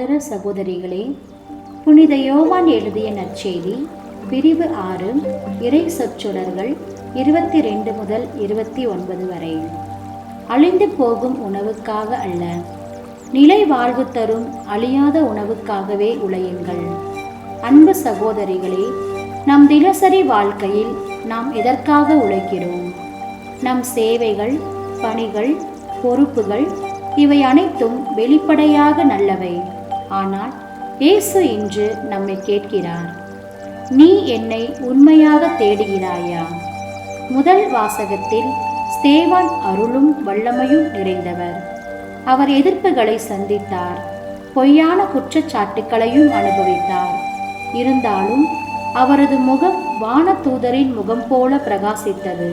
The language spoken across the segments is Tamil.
சகோதர சகோதரிகளே, புனித யோவான் எழுதிய நற்செய்தி பிரிவு 6 இறை சொற்றொடர்கள் 22 முதல் 29 வரை. அழிந்து போகும் உணவுக்காக அல்ல, நிலை வாழ்வு தரும் அழியாத உணவுக்காகவே உழையுங்கள். அன்பு சகோதரிகளே, நம் தினசரி வாழ்க்கையில் நாம் எதற்காக உழைக்கிறோம்? நம் சேவைகள், பணிகள், பொறுப்புகள் இவை அனைத்தும் வெளிப்படையாக நல்லவை. ஆனால் இயேசு இன்று நம்மை கேட்கிறார், நீ என்னை உண்மையாக தேடுகிறாயா? முதல் வாசகத்தில் ஸ்தேவான் அருளும் வல்லமையும் நிறைந்தவர். அவர் எதிர்ப்புகளை சந்தித்தார், பொய்யான குற்றச்சாட்டுக்களையும் அனுபவித்தார். இருந்தாலும் அவரது முகம் வானதூதரின் முகம் போல பிரகாசித்தது.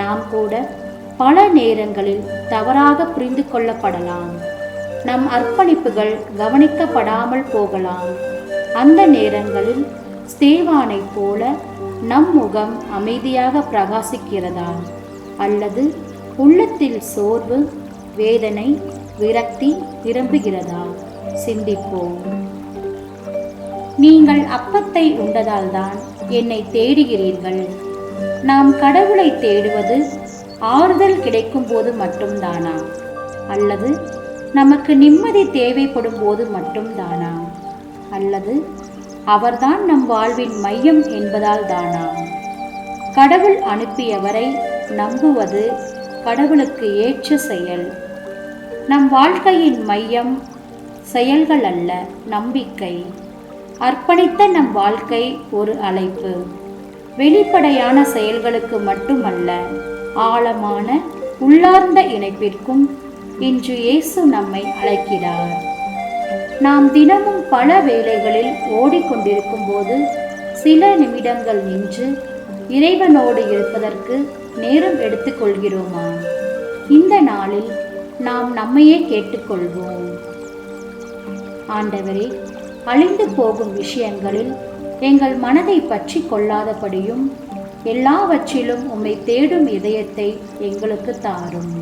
நாம் கூட பல நேரங்களில் தவறாக புரிந்து கொள்ளப்படலாம். நம் அர்ப்பணிப்புகள் கவனிக்கப்படாமல் போகலாம். அந்த நேரங்களில் ஸ்தேவானைப் போல நம் முகம் அமைதியாக பிரகாசிக்கிறதா, அல்லது உள்ளத்தில் சோர்வு, வேதனை, விரக்தி நிரம்புகிறதா? சிந்திப்போம். நீங்கள் அப்பத்தை உண்டதால்தான் என்னை தேடுகிறீர்கள். நாம் கடவுளை தேடுவது ஆறுதல் கிடைக்கும் போது மட்டும்தானா, அல்லது நமக்கு நிம்மதி தேவைப்படும் போது மட்டும்தானா, அல்லது அவர்தான் நம் வாழ்வின் மையம் என்பதால் தானா? கடவுள் அனுப்பியவரை நம்புவது கடவுளுக்கு ஏற்ற செயல். நம் வாழ்க்கையின் மையம் செயல்கள் அல்ல, நம்பிக்கை. அர்ப்பணித்த நம் வாழ்க்கை ஒரு அழைப்பு. வெளிப்படையான செயல்களுக்கு மட்டுமல்ல, ஆழமான உள்ளார்ந்த இணைப்பிற்கும் இன்று இயேசு நம்மை அழைக்கிறார். நாம் தினமும் பல வேளைகளில் ஓடிக்கொண்டிருக்கும் போது சில நிமிடங்கள் நின்று இறைவனோடு இருப்பதற்கு நேரம் எடுத்துக்கொள்கிறோமா? இந்த நாளில் நாம் நம்மையே கேட்டுக்கொள்வோம். ஆண்டவரே, அழிந்து போகும் விஷயங்களில் எங்கள் மனதை பற்றி கொள்ளாதபடியும் எல்லாவற்றிலும் உம்மை தேடும் இதயத்தை எங்களுக்கு தாரும்.